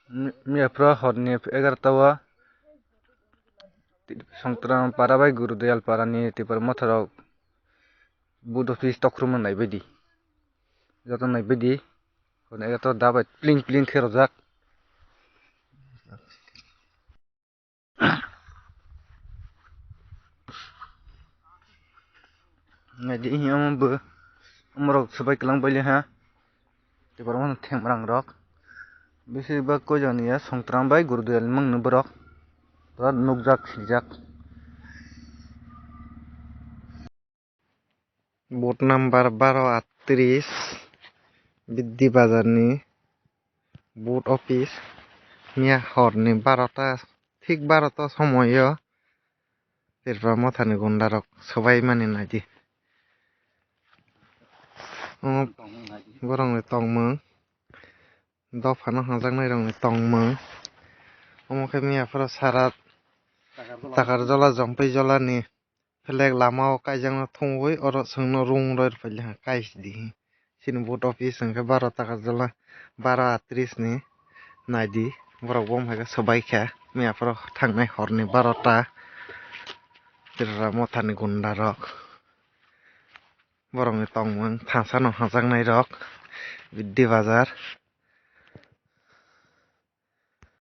Miyapra horni 11 Songtrang Parabai Gurudayal Parani tipar motorok Bud office tokruman naibedi joto naibedi hone to dabai pling pling kherojak ngadi hiambo amrok sabai klang baile ha tipar mon thengrang rok besibak ko janiya Songtrang bai Gurudayal mangnu borok nukjak sijak Bot number 1238 Biddi Bazar ni Bot office Mia horni 12টা ঠিক 12টা সময়ও এরপর মথানি গুন্ডারক সবাই মানে নাজি বরং তংমং দফানো হাজাংনাই রং তংমং অমকে মিয়াফোরা সারা টাকার জলা জম্পই জলা নি ফেলেক লামাও কাইজাং থংবই অর সংনো রুং রয়ের ফেলে কাইস দি সিন ভোট অফিস সংকে 12 টাকার জলা 12:38 ni নাইদি বরক বম হাইকা সবাই খা মিয়াফোরা থাংনাই হরনি 12টা Tira mothani gunda rok borong tongmung thangsa no hajaknai rok Biddi Bazar.